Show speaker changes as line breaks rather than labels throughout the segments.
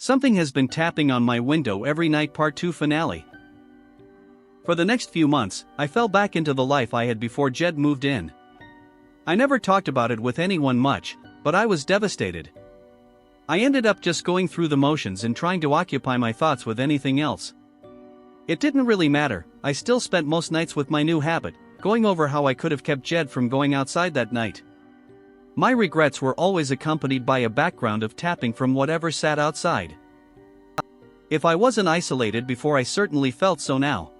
Something has been tapping on my window every night. Part 2 finale. For the next few months, I fell back into the life I had before Jed moved in. I never talked about it with anyone much, but I was devastated. I ended up just going through the motions and trying to occupy my thoughts with anything else. It didn't really matter. I still spent most nights with my new habit, going over how I could have kept Jed from going outside that night. My regrets were always accompanied by a background of tapping from whatever sat outside. If I wasn't isolated before, I certainly felt so now.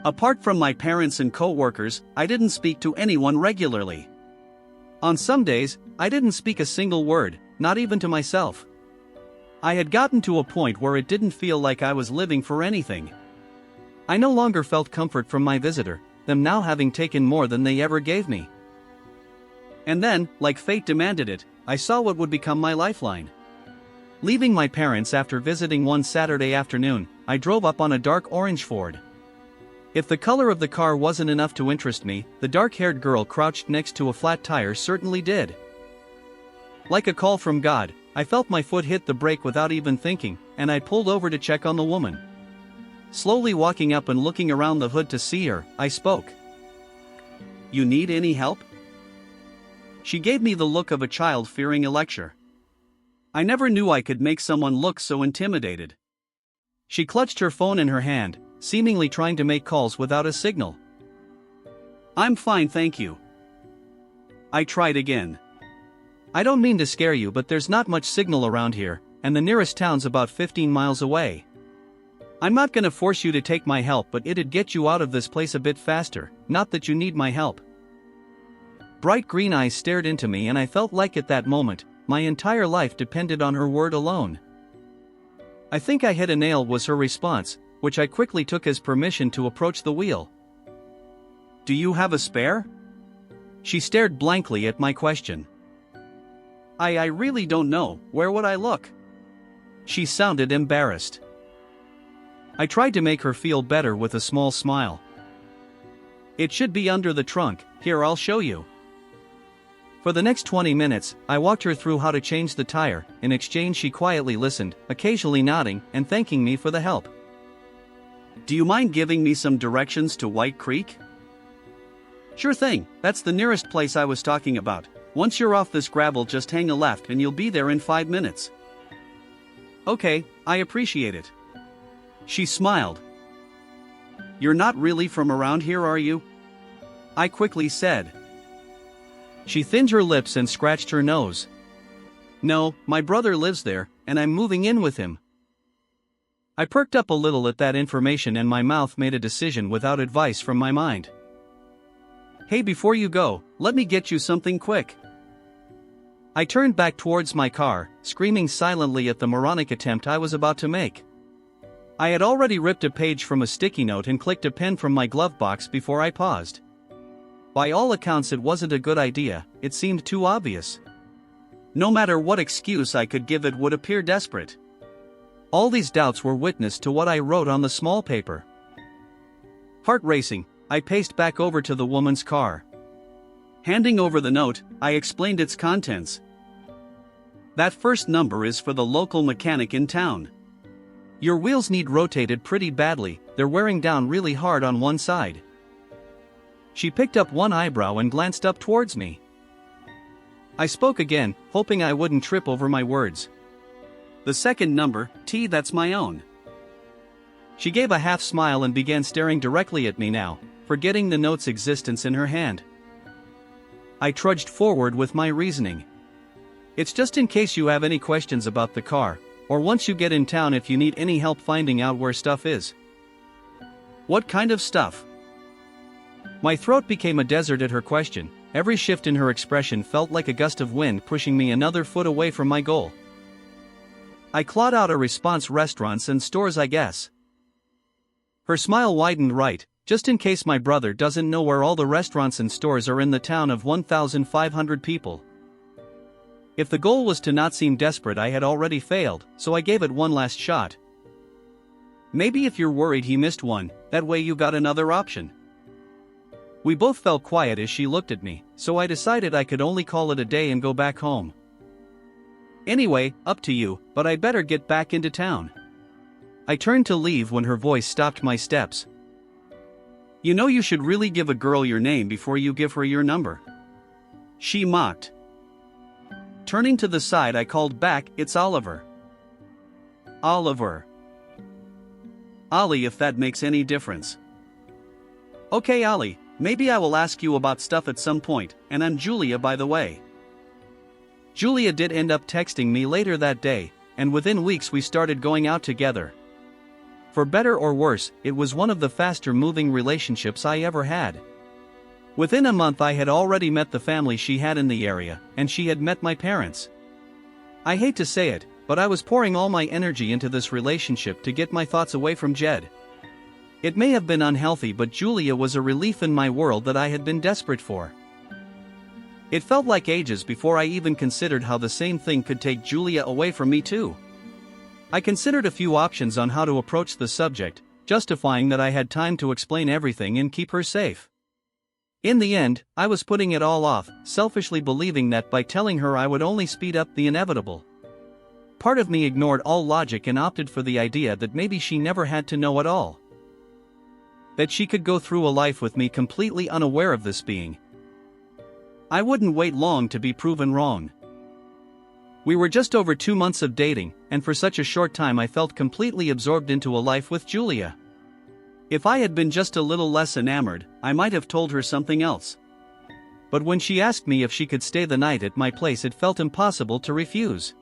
Apart from my parents and co-workers, I didn't speak to anyone regularly. On some days, I didn't speak a single word, not even to myself. I had gotten to a point where it didn't feel like I was living for anything. I no longer felt comfort from my visitor, them now having taken more than they ever gave me. And then, like fate demanded it, I saw what would become my lifeline. Leaving my parents after visiting one Saturday afternoon, I drove up on a dark orange Ford. If the color of the car wasn't enough to interest me, the dark-haired girl crouched next to a flat tire certainly did. Like a call from God, I felt my foot hit the brake without even thinking, and I pulled over to check on the woman. Slowly walking up and looking around the hood to see her, I spoke. "You need any help?" She gave me the look of a child fearing a lecture. I never knew I could make someone look so intimidated. She clutched her phone in her hand, seemingly trying to make calls without a signal. "I'm fine, thank you." I tried again. "I don't mean to scare you, but there's not much signal around here, and the nearest town's about 15 miles away. I'm not gonna force you to take my help, but it'd get you out of this place a bit faster, not that you need my help." Bright green eyes stared into me, and I felt like at that moment, my entire life depended on her word alone. "I think I hit a nail," was her response, which I quickly took as permission to approach the wheel. "Do you have a spare?" She stared blankly at my question. I really don't know. Where would I look?" She sounded embarrassed. I tried to make her feel better with a small smile. "It should be under the trunk. Here, I'll show you." For the next 20 minutes, I walked her through how to change the tire. In exchange, she quietly listened, occasionally nodding and thanking me for the help. "Do you mind giving me some directions to White Creek?" "Sure thing, that's the nearest place I was talking about. Once you're off this gravel, just hang a left and you'll be there in 5 minutes." "Okay, I appreciate it." She smiled. "You're not really from around here, are you?" I quickly said. She thinned her lips and scratched her nose. "No, my brother lives there, and I'm moving in with him." I perked up a little at that information, and my mouth made a decision without advice from my mind. "Hey, before you go, let me get you something quick." I turned back towards my car, screaming silently at the moronic attempt I was about to make. I had already ripped a page from a sticky note and clicked a pen from my glove box before I paused. By all accounts, it wasn't a good idea. It seemed too obvious. No matter what excuse I could give, it would appear desperate. All these doubts were witness to what I wrote on the small paper. Heart racing, I paced back over to the woman's car. Handing over the note, I explained its contents. "That first number is for the local mechanic in town. Your wheels need rotated pretty badly, they're wearing down really hard on one side." She picked up one eyebrow and glanced up towards me. I spoke again, hoping I wouldn't trip over my words. "The second number, T, that's my own." She gave a half smile and began staring directly at me now, forgetting the note's existence in her hand. I trudged forward with my reasoning. "It's just in case you have any questions about the car, or once you get in town if you need any help finding out where stuff is." "What kind of stuff?" My throat became a desert at her question. Every shift in her expression felt like a gust of wind pushing me another foot away from my goal. I clawed out a response. "Restaurants and stores, I guess." Her smile widened. "Right, just in case my brother doesn't know where all the restaurants and stores are in the town of 1,500 people. If the goal was to not seem desperate, I had already failed, so I gave it one last shot. "Maybe if you're worried he missed one, that way you got another option." We both fell quiet as she looked at me, so I decided I could only call it a day and go back home. Anyway, up to you, but I better get back into town. I turned to leave when her voice stopped my steps. You know you should really give a girl your name before you give her your number. She mocked. Turning to the side, I called back, it's Oliver. Oliver. Ollie, if that makes any difference. Okay, Ollie, maybe I will ask you about stuff at some point, and I'm Julia, by the way. Julia did end up texting me later that day, and within weeks we started going out together. For better or worse, it was one of the faster-moving relationships I ever had. Within a month I had already met the family she had in the area, and she had met my parents. I hate to say it, but I was pouring all my energy into this relationship to get my thoughts away from Jed. It may have been unhealthy, but Julia was a relief in my world that I had been desperate for. It felt like ages before I even considered how the same thing could take Julia away from me too. I considered a few options on how to approach the subject, justifying that I had time to explain everything and keep her safe. In the end, I was putting it all off, selfishly believing that by telling her I would only speed up the inevitable. Part of me ignored all logic and opted for the idea that maybe she never had to know at all. That she could go through a life with me completely unaware of this being. I wouldn't wait long to be proven wrong. We were just over 2 months of dating, and for such a short time I felt completely absorbed into a life with Julia. If I had been just a little less enamored, I might have told her something else. But when she asked me if she could stay the night at my place, it felt impossible to refuse.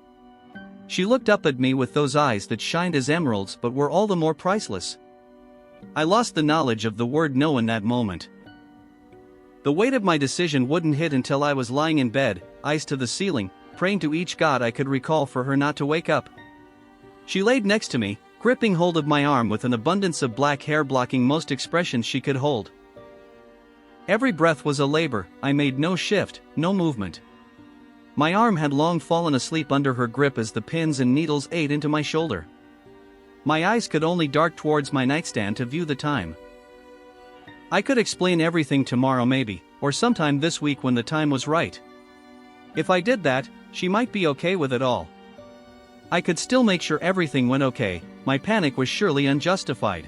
She looked up at me with those eyes that shined as emeralds but were all the more priceless. I lost the knowledge of the word no in that moment. The weight of my decision wouldn't hit until I was lying in bed, eyes to the ceiling, praying to each god I could recall for her not to wake up. She laid next to me, gripping hold of my arm with an abundance of black hair blocking most expressions she could hold. Every breath was a labor. I made no shift, no movement. My arm had long fallen asleep under her grip as the pins and needles ate into my shoulder. My eyes could only dart towards my nightstand to view the time. I could explain everything tomorrow maybe, or sometime this week when the time was right. If I did that, she might be okay with it all. I could still make sure everything went okay. My panic was surely unjustified.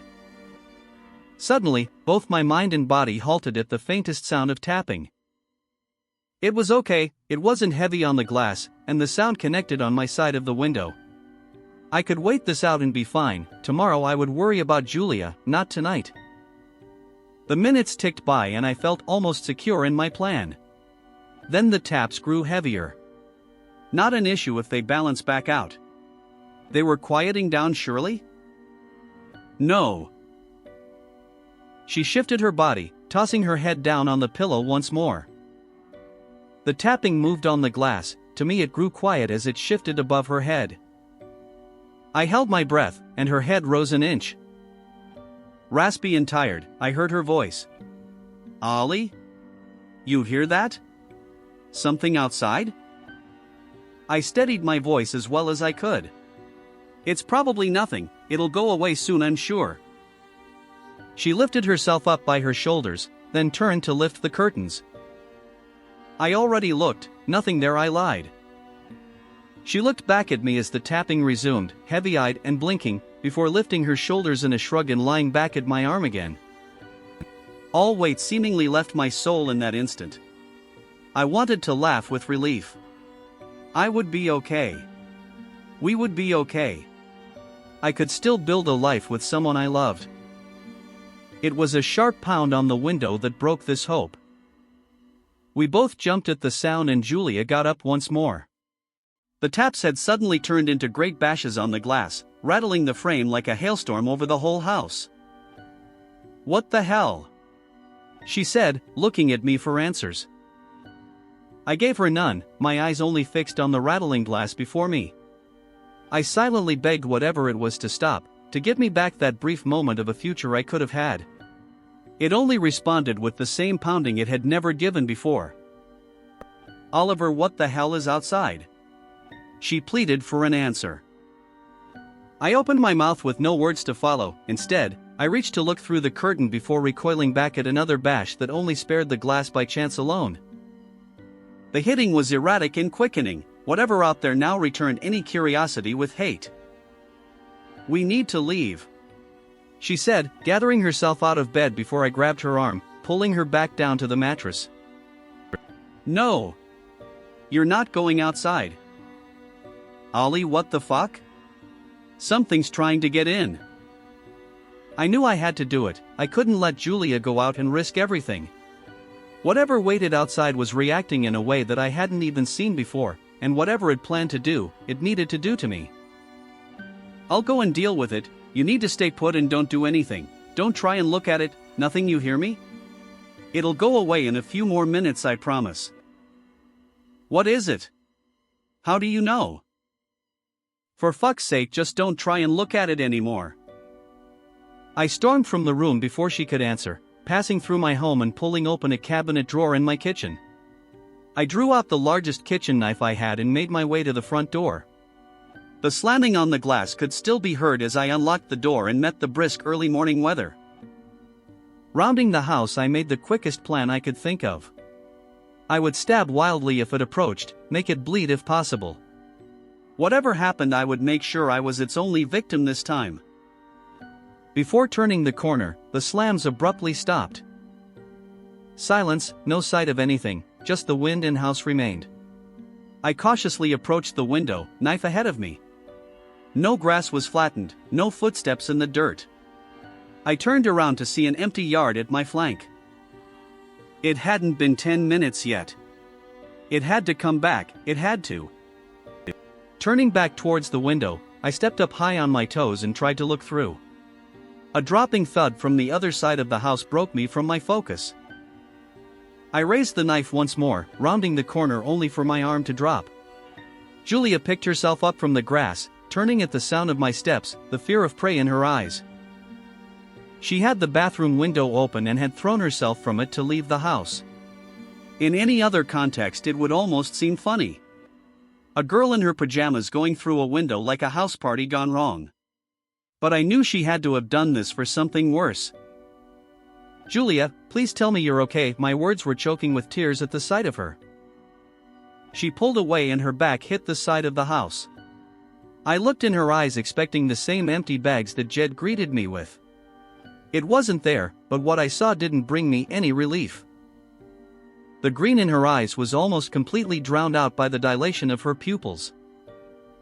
Suddenly, both my mind and body halted at the faintest sound of tapping. It was okay, it wasn't heavy on the glass, and the sound connected on my side of the window. I could wait this out and be fine. Tomorrow I would worry about Julia, not tonight. The minutes ticked by and I felt almost secure in my plan. Then the taps grew heavier. Not an issue if they balance back out. They were quieting down surely? No. She shifted her body, tossing her head down on the pillow once more. The tapping moved on the glass. To me it grew quiet as it shifted above her head. I held my breath, and her head rose an inch. Raspy and tired, I heard her voice. Ollie? You hear that? Something outside? I steadied my voice as well as I could. It's probably nothing, it'll go away soon, I'm sure. She lifted herself up by her shoulders, then turned to lift the curtains. I already looked, nothing there, I lied. She looked back at me as the tapping resumed, heavy-eyed and blinking, before lifting her shoulders in a shrug and lying back at my arm again. All weight seemingly left my soul in that instant. I wanted to laugh with relief. I would be okay. We would be okay. I could still build a life with someone I loved. It was a sharp pound on the window that broke this hope. We both jumped at the sound and Julia got up once more. The taps had suddenly turned into great bashes on the glass, rattling the frame like a hailstorm over the whole house. What the hell? She said, looking at me for answers. I gave her none, my eyes only fixed on the rattling glass before me. I silently begged whatever it was to stop, to give me back that brief moment of a future I could have had. It only responded with the same pounding it had never given before. Oliver, what the hell is outside? She pleaded for an answer. I opened my mouth with no words to follow. Instead, I reached to look through the curtain before recoiling back at another bash that only spared the glass by chance alone. The hitting was erratic and quickening, Whatever out there now returned any curiosity with hate. "We need to leave," she said, gathering herself out of bed before I grabbed her arm, pulling her back down to the mattress. "No. You're not going outside." "Ollie, what the fuck? Something's trying to get in." I knew I had to do it. I couldn't let Julia go out and risk everything. Whatever waited outside was reacting in a way that I hadn't even seen before, and whatever it planned to do, it needed to do to me. "I'll go and deal with it. You need to stay put and don't do anything. Don't try and look at it, nothing, you hear me? It'll go away in a few more minutes, I promise." "What is it? How do you know?" "For fuck's sake, just don't try and look at it anymore." I stormed from the room before she could answer, passing through my home and pulling open a cabinet drawer in my kitchen. I drew out the largest kitchen knife I had and made my way to the front door. The slamming on the glass could still be heard as I unlocked the door and met the brisk early morning weather. Rounding the house, I made the quickest plan I could think of. I would stab wildly if it approached, make it bleed if possible. Whatever happened, I would make sure I was its only victim this time. Before turning the corner, the slams abruptly stopped. Silence, no sight of anything, just the wind and house remained. I cautiously approached the window, knife ahead of me. No grass was flattened, no footsteps in the dirt. I turned around to see an empty yard at my flank. It hadn't been 10 minutes yet. It had to come back, it had to. Turning back towards the window, I stepped up high on my toes and tried to look through. A dropping thud from the other side of the house broke me from my focus. I raised the knife once more, rounding the corner only for my arm to drop. Julia picked herself up from the grass, turning at the sound of my steps, the fear of prey in her eyes. She had the bathroom window open and had thrown herself from it to leave the house. In any other context, it would almost seem funny. A girl in her pajamas going through a window like a house party gone wrong. But I knew she had to have done this for something worse. "Julia, please tell me you're okay." My words were choking with tears at the sight of her. She pulled away and her back hit the side of the house. I looked in her eyes, expecting the same empty bags that Jed greeted me with. It wasn't there, but what I saw didn't bring me any relief. The green in her eyes was almost completely drowned out by the dilation of her pupils.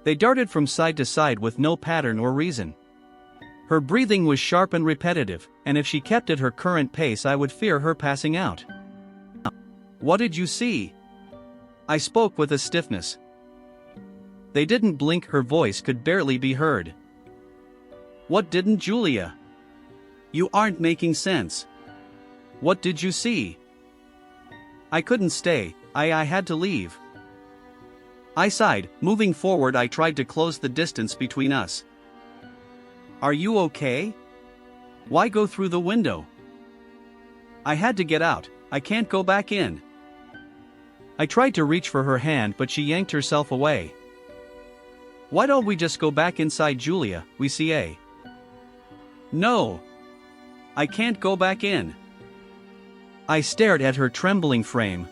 They darted from side to side with no pattern or reason. Her breathing was sharp and repetitive, and if she kept at her current pace, I would fear her passing out. "What did you see?" I spoke with a stiffness. They didn't blink, her voice could barely be heard. "What didn't, Julia? You aren't making sense. What did you see?" "I couldn't stay, I had to leave." I sighed. Moving forward, I tried to close the distance between us. "Are you okay? Why go through the window?" "I had to get out, I can't go back in." I tried to reach for her hand, but she yanked herself away. "Why don't we just go back inside, Julia? We see a..." "No. I can't go back in." I stared at her trembling frame.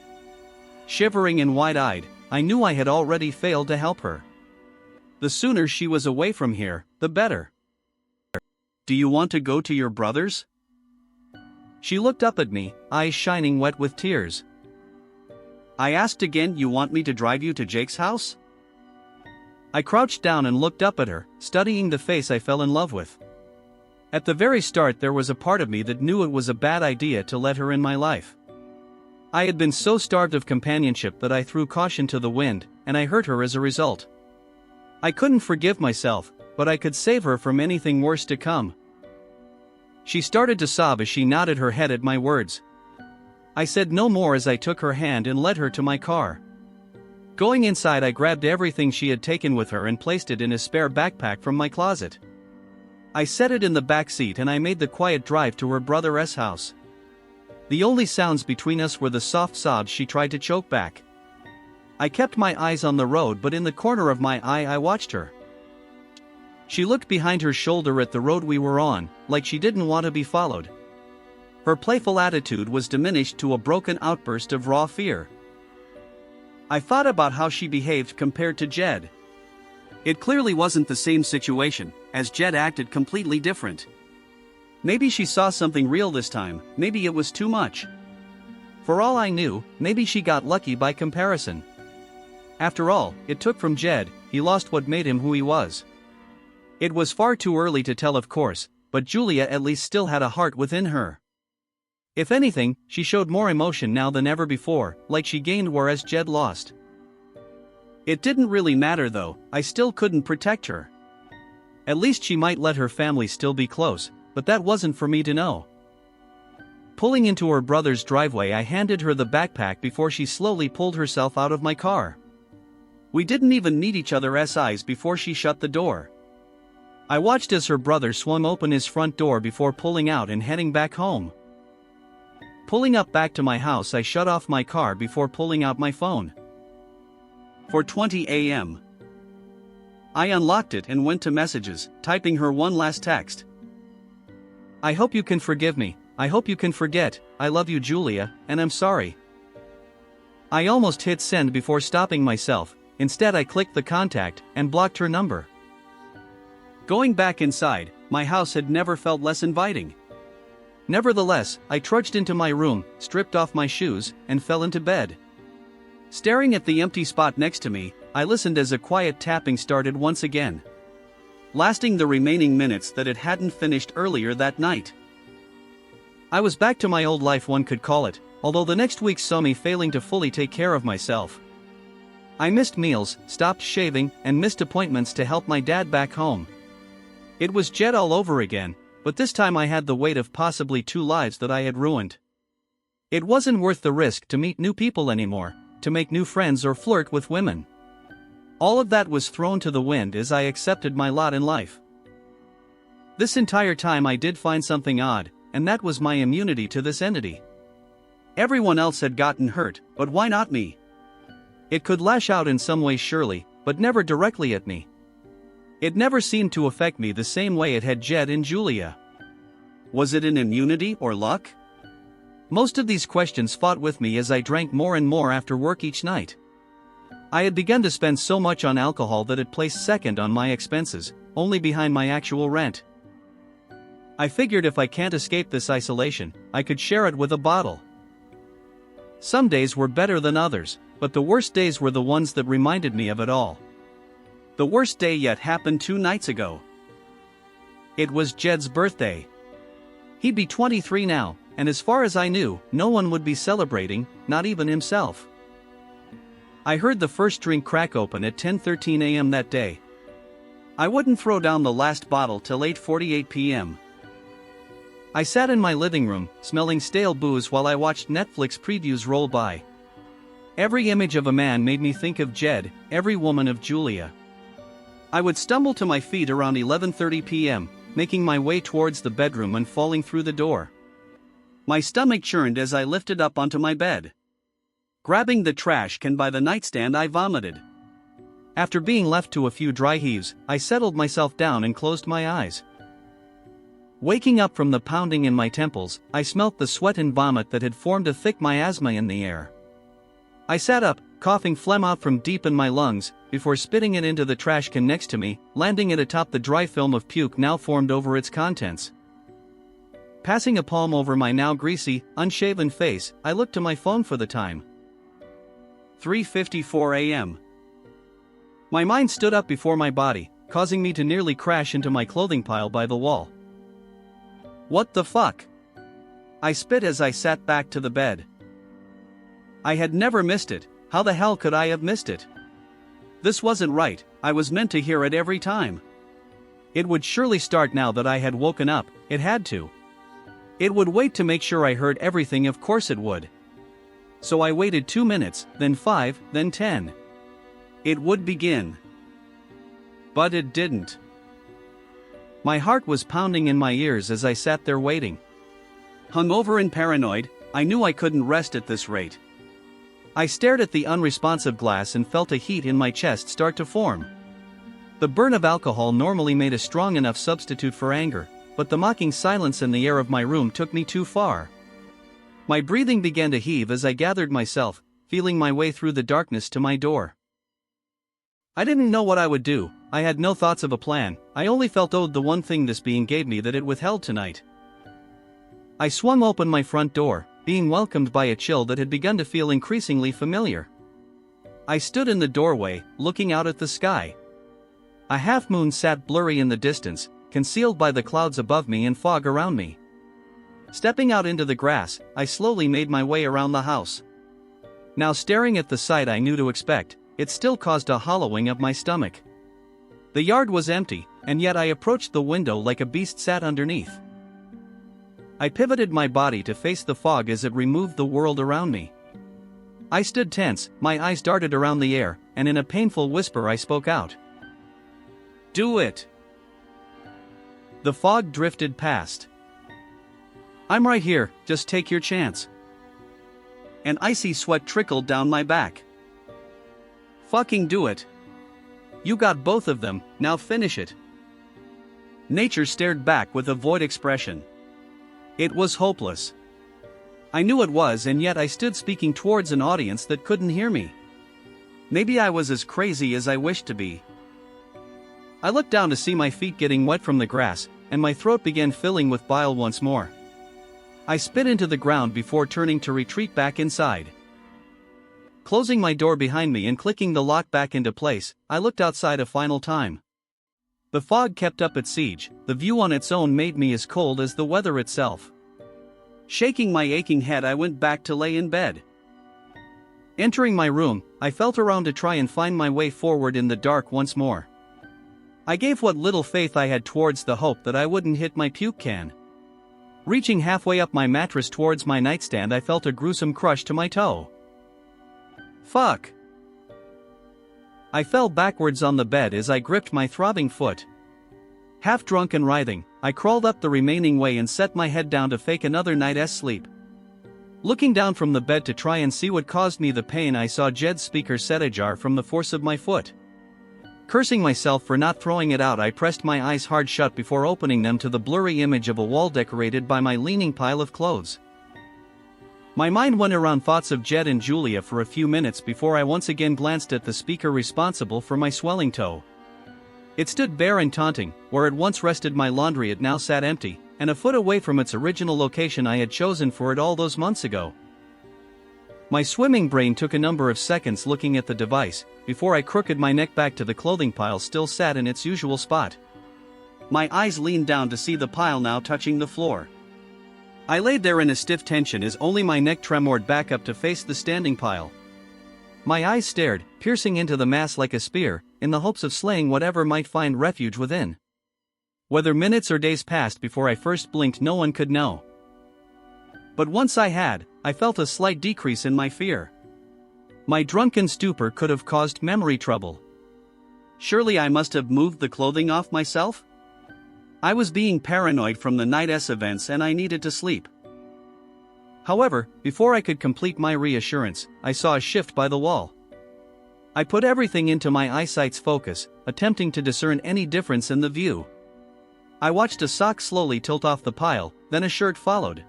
Shivering and wide-eyed, I knew I had already failed to help her. The sooner she was away from here, the better. "Do you want to go to your brother's?" She looked up at me, eyes shining wet with tears. I asked again. "You want me to drive you to Jake's house?" I crouched down and looked up at her, studying the face I fell in love with. At the very start, there was a part of me that knew it was a bad idea to let her in my life. I had been so starved of companionship that I threw caution to the wind, and I hurt her as a result. I couldn't forgive myself, but I could save her from anything worse to come. She started to sob as she nodded her head at my words. I said no more as I took her hand and led her to my car. Going inside, I grabbed everything she had taken with her and placed it in a spare backpack from my closet. I set it in the back seat and I made the quiet drive to her brother's house. The only sounds between us were the soft sobs she tried to choke back. I kept my eyes on the road, but in the corner of my eye I watched her. She looked behind her shoulder at the road we were on, like she didn't want to be followed. Her playful attitude was diminished to a broken outburst of raw fear. I thought about how she behaved compared to Jed. It clearly wasn't the same situation, as Jed acted completely different. Maybe she saw something real this time, maybe it was too much. For all I knew, maybe she got lucky by comparison. After all, it took from Jed, he lost what made him who he was. It was far too early to tell, of course, but Julia at least still had a heart within her. If anything, she showed more emotion now than ever before, like she gained whereas Jed lost. It didn't really matter though, I still couldn't protect her. At least she might let her family still be close, but that wasn't for me to know. Pulling into her brother's driveway, I handed her the backpack before she slowly pulled herself out of my car. We didn't even meet each other's eyes before she shut the door. I watched as her brother swung open his front door before pulling out and heading back home. Pulling up back to my house, I shut off my car before pulling out my phone. 4:20 a.m. I unlocked it and went to messages, typing her one last text. I hope you can forgive me, I hope you can forget, I love you Julia, and I'm sorry. I almost hit send before stopping myself, instead I clicked the contact and blocked her number. Going back inside, my house had never felt less inviting. Nevertheless, I trudged into my room, stripped off my shoes, and fell into bed. Staring at the empty spot next to me, I listened as a quiet tapping started once again, lasting the remaining minutes that it hadn't finished earlier that night. I was back to my old life, one could call it, although the next week saw me failing to fully take care of myself. I missed meals, stopped shaving, and missed appointments to help my dad back home. It was Jed all over again, but this time I had the weight of possibly 2 lives that I had ruined. It wasn't worth the risk to meet new people anymore, to make new friends or flirt with women. All of that was thrown to the wind as I accepted my lot in life. This entire time I did find something odd, and that was my immunity to this entity. Everyone else had gotten hurt, but why not me? It could lash out in some way surely, but never directly at me. It never seemed to affect me the same way it had Jed and Julia. Was it an immunity or luck? Most of these questions fought with me as I drank more and more after work each night. I had begun to spend so much on alcohol that it placed second on my expenses, only behind my actual rent. I figured if I can't escape this isolation, I could share it with a bottle. Some days were better than others, but the worst days were the ones that reminded me of it all. The worst day yet happened 2 nights ago. It was Jed's birthday. He'd be 23 now, and as far as I knew, no one would be celebrating, not even himself. I heard the first drink crack open at 10:13 a.m. that day. I wouldn't throw down the last bottle till 8:48 p.m. I sat in my living room, smelling stale booze while I watched Netflix previews roll by. Every image of a man made me think of Jed, every woman of Julia. I would stumble to my feet around 11:30 p.m., making my way towards the bedroom and falling through the door. My stomach churned as I lifted up onto my bed. Grabbing the trash can by the nightstand, I vomited. After being left to a few dry heaves, I settled myself down and closed my eyes. Waking up from the pounding in my temples, I smelt the sweat and vomit that had formed a thick miasma in the air. I sat up, coughing phlegm out from deep in my lungs, before spitting it into the trash can next to me, landing it atop the dry film of puke now formed over its contents. Passing a palm over my now greasy, unshaven face, I looked to my phone for the time. 3:54 a.m. My mind stood up before my body, causing me to nearly crash into my clothing pile by the wall. What the fuck? I spit as I sat back to the bed. I had never missed it. How the hell could I have missed it? This wasn't right, I was meant to hear it every time. It would surely start now that I had woken up, it had to. It would wait to make sure I heard everything, of course it would. So I waited 2 minutes, then 5, then 10. It would begin. But it didn't. My heart was pounding in my ears as I sat there waiting. Hungover and paranoid, I knew I couldn't rest at this rate. I stared at the unresponsive glass and felt a heat in my chest start to form. The burn of alcohol normally made a strong enough substitute for anger, but the mocking silence in the air of my room took me too far. My breathing began to heave as I gathered myself, feeling my way through the darkness to my door. I didn't know what I would do, I had no thoughts of a plan, I only felt owed the one thing this being gave me that it withheld tonight. I swung open my front door, being welcomed by a chill that had begun to feel increasingly familiar. I stood in the doorway, looking out at the sky. A half-moon sat blurry in the distance, concealed by the clouds above me and fog around me. Stepping out into the grass, I slowly made my way around the house. Now staring at the sight I knew to expect, it still caused a hollowing of my stomach. The yard was empty, and yet I approached the window like a beast sat underneath. I pivoted my body to face the fog as it removed the world around me. I stood tense, my eyes darted around the air, and in a painful whisper I spoke out. "Do it!" The fog drifted past. "I'm right here, just take your chance." An icy sweat trickled down my back. "Fucking do it. You got both of them, now finish it." Nature stared back with a void expression. It was hopeless. I knew it was, and yet I stood speaking towards an audience that couldn't hear me. Maybe I was as crazy as I wished to be. I looked down to see my feet getting wet from the grass, and my throat began filling with bile once more. I spit into the ground before turning to retreat back inside. Closing my door behind me and clicking the lock back into place, I looked outside a final time. The fog kept up its siege, the view on its own made me as cold as the weather itself. Shaking my aching head, I went back to lay in bed. Entering my room, I felt around to try and find my way forward in the dark once more. I gave what little faith I had towards the hope that I wouldn't hit my puke can. Reaching halfway up my mattress towards my nightstand, I felt a gruesome crush to my toe. Fuck! I fell backwards on the bed as I gripped my throbbing foot. Half drunk and writhing, I crawled up the remaining way and set my head down to fake another night's sleep. Looking down from the bed to try and see what caused me the pain, I saw Jed's speaker set ajar from the force of my foot. Cursing myself for not throwing it out, I pressed my eyes hard shut before opening them to the blurry image of a wall decorated by my leaning pile of clothes. My mind went around thoughts of Jed and Julia for a few minutes before I once again glanced at the speaker responsible for my swelling toe. It stood bare and taunting, where it once rested my laundry it now sat empty, and a foot away from its original location I had chosen for it all those months ago. My swimming brain took a number of seconds looking at the device, before I crooked my neck back to the clothing pile still sat in its usual spot. My eyes leaned down to see the pile now touching the floor. I laid there in a stiff tension as only my neck tremored back up to face the standing pile. My eyes stared, piercing into the mass like a spear, in the hopes of slaying whatever might find refuge within. Whether minutes or days passed before I first blinked, no one could know. But once I had, I felt a slight decrease in my fear. My drunken stupor could have caused memory trouble. Surely I must have moved the clothing off myself? I was being paranoid from the night's events and I needed to sleep. However, before I could complete my reassurance, I saw a shift by the wall. I put everything into my eyesight's focus, attempting to discern any difference in the view. I watched a sock slowly tilt off the pile, then a shirt followed.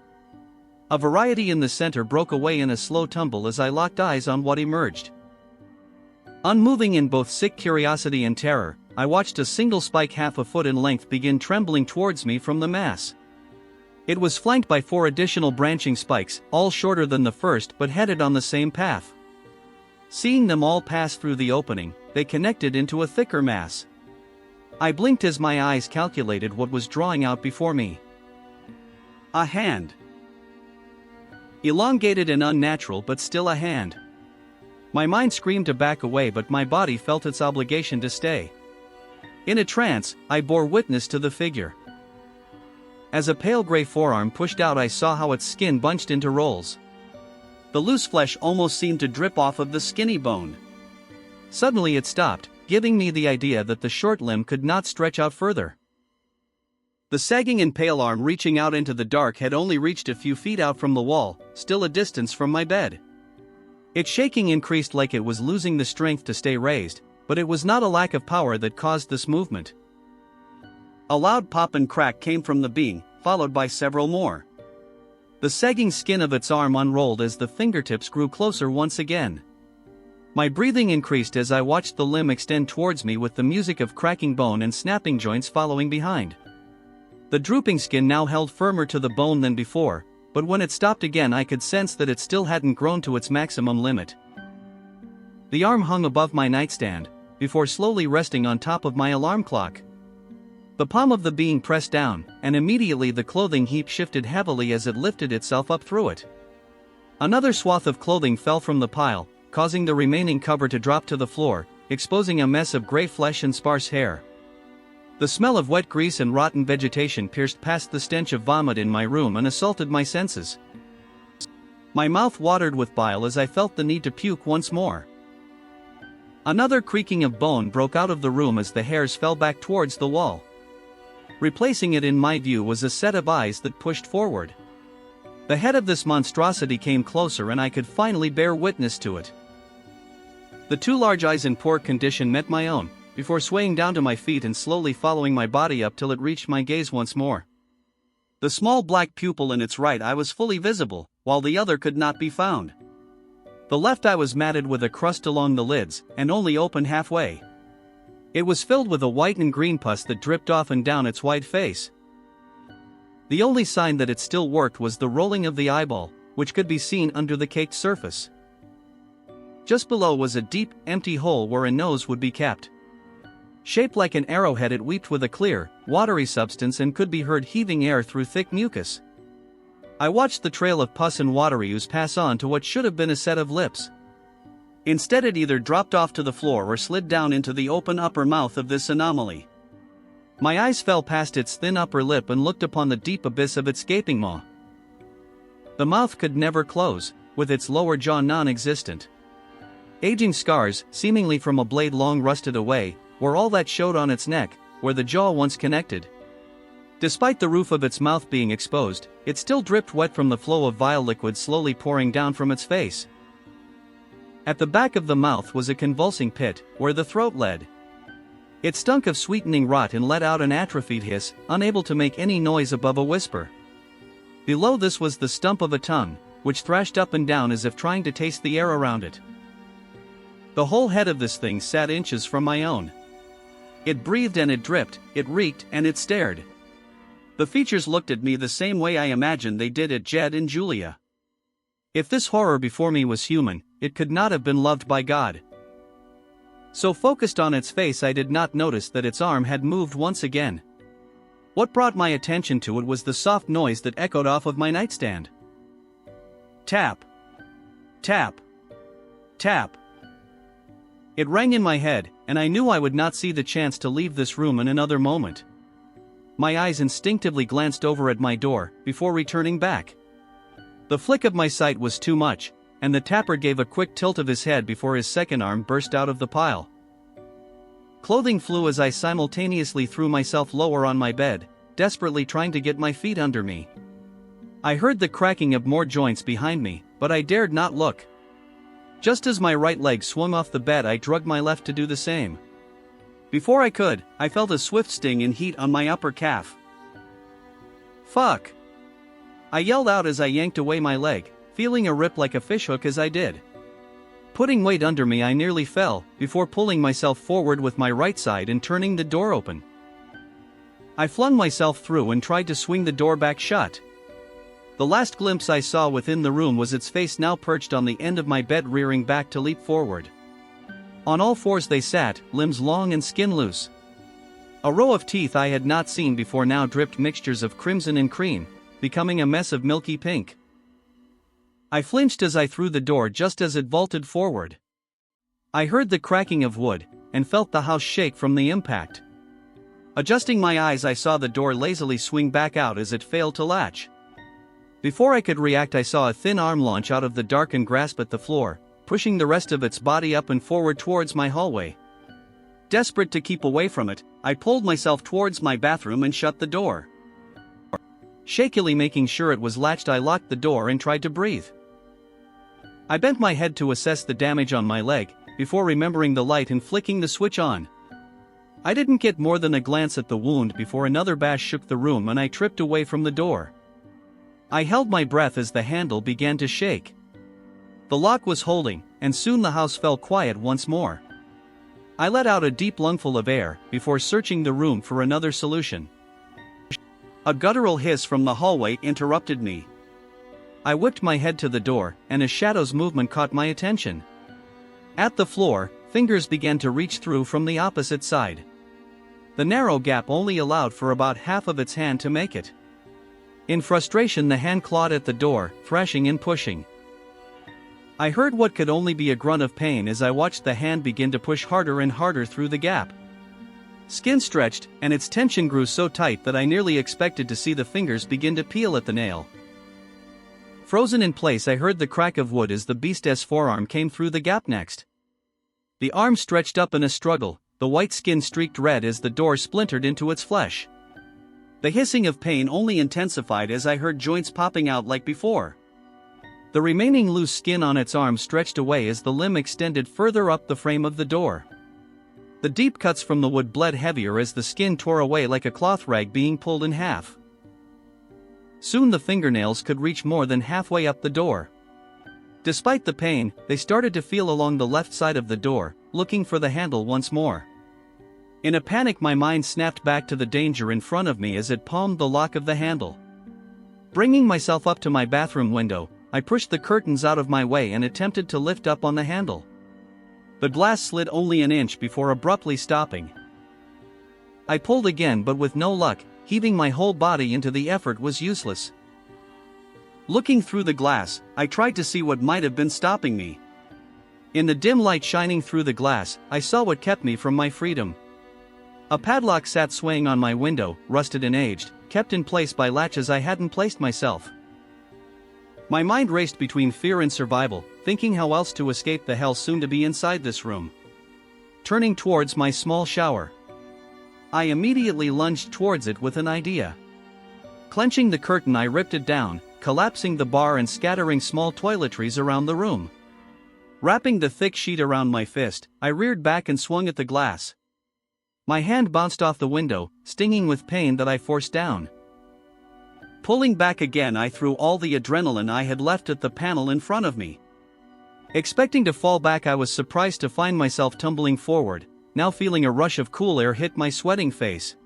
A variety in the center broke away in a slow tumble as I locked eyes on what emerged. Unmoving in both sick curiosity and terror, I watched a single spike half a foot in length begin trembling towards me from the mass. It was flanked by 4 additional branching spikes, all shorter than the first but headed on the same path. Seeing them all pass through the opening, they connected into a thicker mass. I blinked as my eyes calculated what was drawing out before me. A hand. Elongated and unnatural, but still a hand. My mind screamed to back away, but my body felt its obligation to stay. In a trance, I bore witness to the figure. As a pale gray forearm pushed out, I saw how its skin bunched into rolls. The loose flesh almost seemed to drip off of the skinny bone. Suddenly it stopped, giving me the idea that the short limb could not stretch out further. The sagging and pale arm reaching out into the dark had only reached a few feet out from the wall, still a distance from my bed. Its shaking increased like it was losing the strength to stay raised, but it was not a lack of power that caused this movement. A loud pop and crack came from the being, followed by several more. The sagging skin of its arm unrolled as the fingertips grew closer once again. My breathing increased as I watched the limb extend towards me with the music of cracking bone and snapping joints following behind. The drooping skin now held firmer to the bone than before, but when it stopped again I could sense that it still hadn't grown to its maximum limit. The arm hung above my nightstand, before slowly resting on top of my alarm clock. The palm of the being pressed down, and immediately the clothing heap shifted heavily as it lifted itself up through it. Another swath of clothing fell from the pile, causing the remaining cover to drop to the floor, exposing a mess of gray flesh and sparse hair. The smell of wet grease and rotten vegetation pierced past the stench of vomit in my room and assaulted my senses. My mouth watered with bile as I felt the need to puke once more. Another creaking of bone broke out of the room as the hairs fell back towards the wall. Replacing it in my view was a set of eyes that pushed forward. The head of this monstrosity came closer and I could finally bear witness to it. The two large eyes in poor condition met my own, before swaying down to my feet and slowly following my body up till it reached my gaze once more. The small black pupil in its right eye was fully visible, while the other could not be found. The left eye was matted with a crust along the lids, and only open halfway. It was filled with a white and green pus that dripped off and down its white face. The only sign that it still worked was the rolling of the eyeball, which could be seen under the caked surface. Just below was a deep, empty hole where a nose would be kept. Shaped like an arrowhead, it weeped with a clear, watery substance and could be heard heaving air through thick mucus. I watched the trail of pus and watery ooze pass on to what should have been a set of lips. Instead it either dropped off to the floor or slid down into the open upper mouth of this anomaly. My eyes fell past its thin upper lip and looked upon the deep abyss of its gaping maw. The mouth could never close, with its lower jaw non-existent. Aging scars, seemingly from a blade long rusted away, were all that showed on its neck, where the jaw once connected. Despite the roof of its mouth being exposed, it still dripped wet from the flow of vile liquid slowly pouring down from its face. At the back of the mouth was a convulsing pit, where the throat led. It stunk of sweetening rot and let out an atrophied hiss, unable to make any noise above a whisper. Below this was the stump of a tongue, which thrashed up and down as if trying to taste the air around it. The whole head of this thing sat inches from my own. It breathed and it dripped, it reeked and it stared. The features looked at me the same way I imagined they did at Jed and Julia. If this horror before me was human, it could not have been loved by God. So focused on its face I did not notice that its arm had moved once again. What brought my attention to it was the soft noise that echoed off of my nightstand. Tap. Tap. Tap. It rang in my head, and I knew I would not see the chance to leave this room in another moment. My eyes instinctively glanced over at my door, before returning back. The flick of my sight was too much, and the tapper gave a quick tilt of his head before his second arm burst out of the pile. Clothing flew as I simultaneously threw myself lower on my bed, desperately trying to get my feet under me. I heard the cracking of more joints behind me, but I dared not look. Just as my right leg swung off the bed I dragged my left to do the same. Before I could, I felt a swift sting and heat on my upper calf. Fuck! I yelled out as I yanked away my leg, feeling a rip like a fishhook as I did. Putting weight under me I nearly fell, before pulling myself forward with my right side and turning the door open. I flung myself through and tried to swing the door back shut. The last glimpse I saw within the room was its face now perched on the end of my bed rearing back to leap forward. On all fours they sat, limbs long and skin loose. A row of teeth I had not seen before now dripped mixtures of crimson and cream, becoming a mess of milky pink. I flinched as I threw the door just as it vaulted forward. I heard the cracking of wood, and felt the house shake from the impact. Adjusting my eyes I saw the door lazily swing back out as it failed to latch. Before I could react I saw a thin arm launch out of the dark and grasp at the floor, pushing the rest of its body up and forward towards my hallway. Desperate to keep away from it, I pulled myself towards my bathroom and shut the door. Shakily making sure it was latched I locked the door and tried to breathe. I bent my head to assess the damage on my leg, before remembering the light and flicking the switch on. I didn't get more than a glance at the wound before another bash shook the room and I tripped away from the door. I held my breath as the handle began to shake. The lock was holding, and soon the house fell quiet once more. I let out a deep lungful of air before searching the room for another solution. A guttural hiss from the hallway interrupted me. I whipped my head to the door, and a shadow's movement caught my attention. At the floor, fingers began to reach through from the opposite side. The narrow gap only allowed for about half of its hand to make it. In frustration, the hand clawed at the door, thrashing and pushing. I heard what could only be a grunt of pain as I watched the hand begin to push harder and harder through the gap. Skin stretched, and its tension grew so tight that I nearly expected to see the fingers begin to peel at the nail. Frozen in place, I heard the crack of wood as the beast's forearm came through the gap next. The arm stretched up in a struggle, the white skin streaked red as the door splintered into its flesh. The hissing of pain only intensified as I heard joints popping out like before. The remaining loose skin on its arm stretched away as the limb extended further up the frame of the door. The deep cuts from the wood bled heavier as the skin tore away like a cloth rag being pulled in half. Soon the fingernails could reach more than halfway up the door. Despite the pain, they started to feel along the left side of the door, looking for the handle once more. In a panic, my mind snapped back to the danger in front of me as it palmed the lock of the handle. Bringing myself up to my bathroom window, I pushed the curtains out of my way and attempted to lift up on the handle. The glass slid only an inch before abruptly stopping. I pulled again, but with no luck. Heaving my whole body into the effort was useless. Looking through the glass, I tried to see what might have been stopping me. In the dim light shining through the glass, I saw what kept me from my freedom. A padlock sat swaying on my window, rusted and aged, kept in place by latches I hadn't placed myself. My mind raced between fear and survival, thinking how else to escape the hell soon to be inside this room. Turning towards my small shower, I immediately lunged towards it with an idea. Clenching the curtain, I ripped it down, collapsing the bar and scattering small toiletries around the room. Wrapping the thick sheet around my fist, I reared back and swung at the glass. My hand bounced off the window, stinging with pain that I forced down. Pulling back again, I threw all the adrenaline I had left at the panel in front of me. Expecting to fall back, I was surprised to find myself tumbling forward, now feeling a rush of cool air hit my sweating face.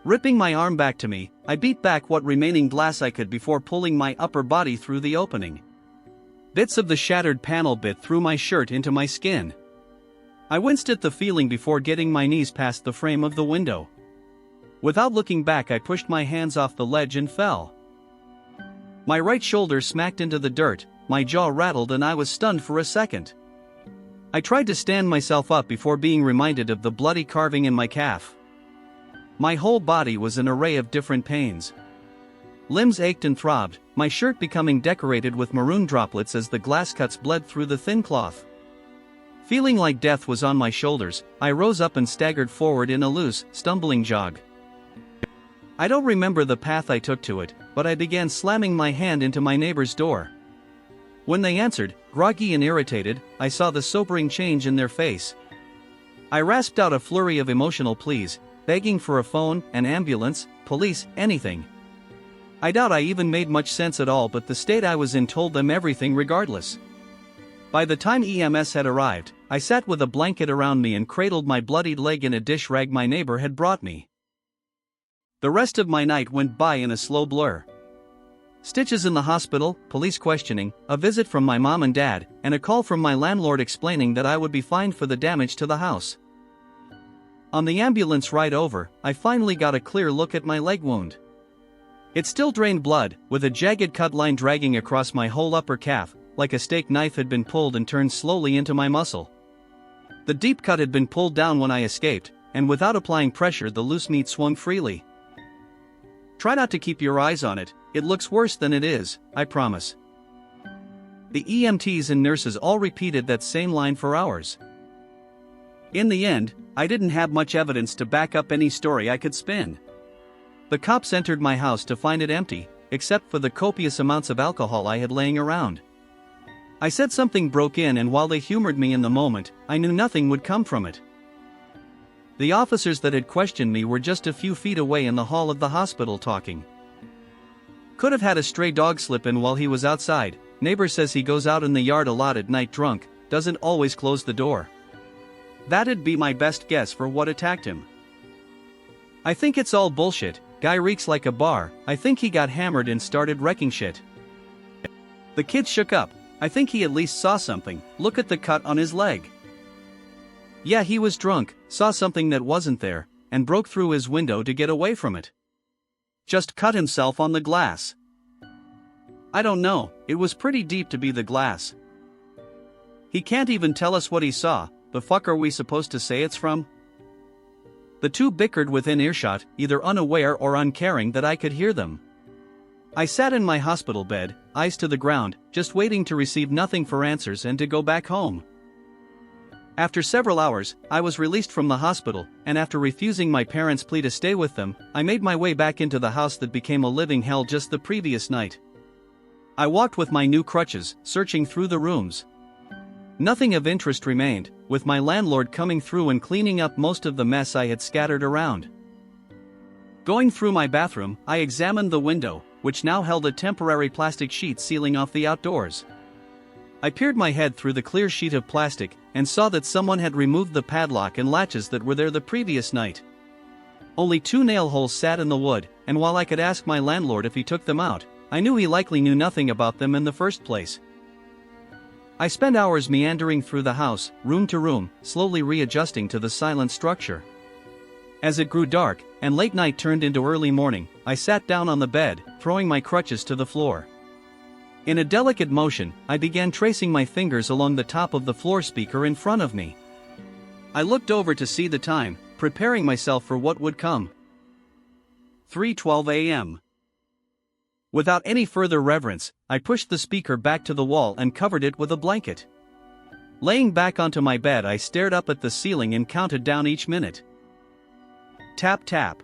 Ripping my arm back to me, I beat back what remaining glass I could before pulling my upper body through the opening. Bits of the shattered panel bit through my shirt into my skin. I winced at the feeling before getting my knees past the frame of the window. Without looking back, I pushed my hands off the ledge and fell. My right shoulder smacked into the dirt, my jaw rattled, and I was stunned for a second. I tried to stand myself up before being reminded of the bloody carving in my calf. My whole body was an array of different pains. Limbs ached and throbbed, my shirt becoming decorated with maroon droplets as the glass cuts bled through the thin cloth. Feeling like death was on my shoulders, I rose up and staggered forward in a loose, stumbling jog. I don't remember the path I took to it, but I began slamming my hand into my neighbor's door. When they answered, groggy and irritated, I saw the sobering change in their face. I rasped out a flurry of emotional pleas, begging for a phone, an ambulance, police, anything. I doubt I even made much sense at all, but the state I was in told them everything regardless. By the time EMS had arrived, I sat with a blanket around me and cradled my bloodied leg in a dish rag my neighbor had brought me. The rest of my night went by in a slow blur. Stitches in the hospital, police questioning, a visit from my mom and dad, and a call from my landlord explaining that I would be fined for the damage to the house. On the ambulance ride over, I finally got a clear look at my leg wound. It still drained blood, with a jagged cut line dragging across my whole upper calf, like a steak knife had been pulled and turned slowly into my muscle. The deep cut had been pulled down when I escaped, and without applying pressure the loose meat swung freely. Try not to keep your eyes on it, it looks worse than it is, I promise. The EMTs and nurses all repeated that same line for hours. In the end, I didn't have much evidence to back up any story I could spin. The cops entered my house to find it empty, except for the copious amounts of alcohol I had laying around. I said something broke in, and while they humored me in the moment, I knew nothing would come from it. The officers that had questioned me were just a few feet away in the hall of the hospital talking. Could have had a stray dog slip in while he was outside. Neighbor says he goes out in the yard a lot at night drunk, doesn't always close the door. That'd be my best guess for what attacked him. I think it's all bullshit. Guy reeks like a bar. I think he got hammered and started wrecking shit. The kid shook up. I think he at least saw something. Look at the cut on his leg. Yeah, he was drunk, saw something that wasn't there, and broke through his window to get away from it. Just cut himself on the glass. I don't know, it was pretty deep to be the glass. He can't even tell us what he saw. The fuck are we supposed to say it's from? The two bickered within earshot, either unaware or uncaring that I could hear them. I sat in my hospital bed, eyes to the ground, just waiting to receive nothing for answers and to go back home. After several hours, I was released from the hospital, and after refusing my parents' plea to stay with them, I made my way back into the house that became a living hell just the previous night. I walked with my new crutches, searching through the rooms. Nothing of interest remained, with my landlord coming through and cleaning up most of the mess I had scattered around. Going through my bathroom, I examined the window, which now held a temporary plastic sheet sealing off the outdoors. I peered my head through the clear sheet of plastic, and saw that someone had removed the padlock and latches that were there the previous night. Only 2 nail holes sat in the wood, and while I could ask my landlord if he took them out, I knew he likely knew nothing about them in the first place. I spent hours meandering through the house, room to room, slowly readjusting to the silent structure. As it grew dark, and late night turned into early morning, I sat down on the bed, throwing my crutches to the floor. In a delicate motion, I began tracing my fingers along the top of the floor speaker in front of me. I looked over to see the time, preparing myself for what would come. 3:12 a.m. Without any further reverence, I pushed the speaker back to the wall and covered it with a blanket. Laying back onto my bed, I stared up at the ceiling and counted down each minute. Tap tap.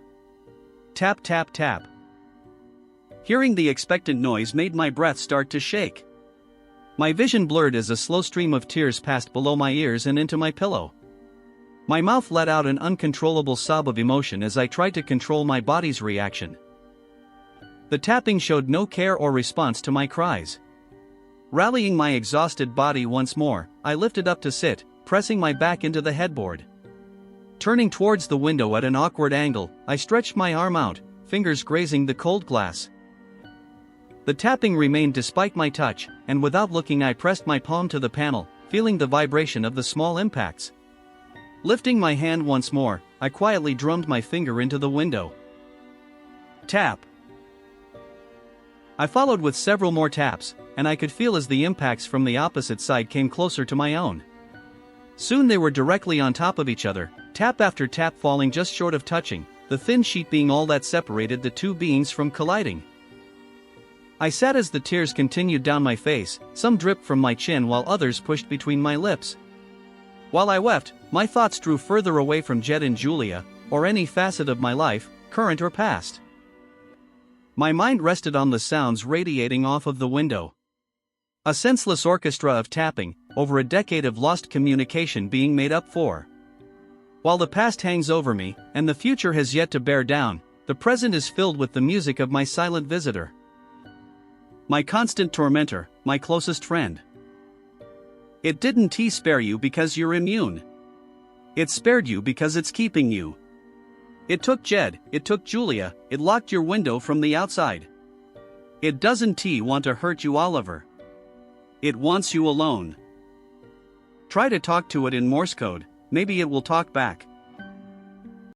Tap tap tap. Hearing the expectant noise made my breath start to shake. My vision blurred as a slow stream of tears passed below my ears and into my pillow. My mouth let out an uncontrollable sob of emotion as I tried to control my body's reaction. The tapping showed no care or response to my cries. Rallying my exhausted body once more, I lifted up to sit, pressing my back into the headboard. Turning towards the window at an awkward angle, I stretched my arm out, fingers grazing the cold glass. The tapping remained despite my touch, and without looking I pressed my palm to the panel, feeling the vibration of the small impacts. Lifting my hand once more, I quietly drummed my finger into the window. Tap. I followed with several more taps, and I could feel as the impacts from the opposite side came closer to my own. Soon they were directly on top of each other, tap after tap falling just short of touching, the thin sheet being all that separated the two beings from colliding. I sat as the tears continued down my face, some dripped from my chin while others pushed between my lips. While I wept, my thoughts drew further away from Jed and Julia, or any facet of my life, current or past. My mind rested on the sounds radiating off of the window. A senseless orchestra of tapping, over a decade of lost communication being made up for. While the past hangs over me, and the future has yet to bear down, the present is filled with the music of my silent visitor. My constant tormentor, my closest friend. It didn't spare you because you're immune. It spared you because it's keeping you. It took Jed, it took Julia, it locked your window from the outside. It doesn't want to hurt you, Oliver. It wants you alone. Try to talk to it in Morse code, maybe it will talk back.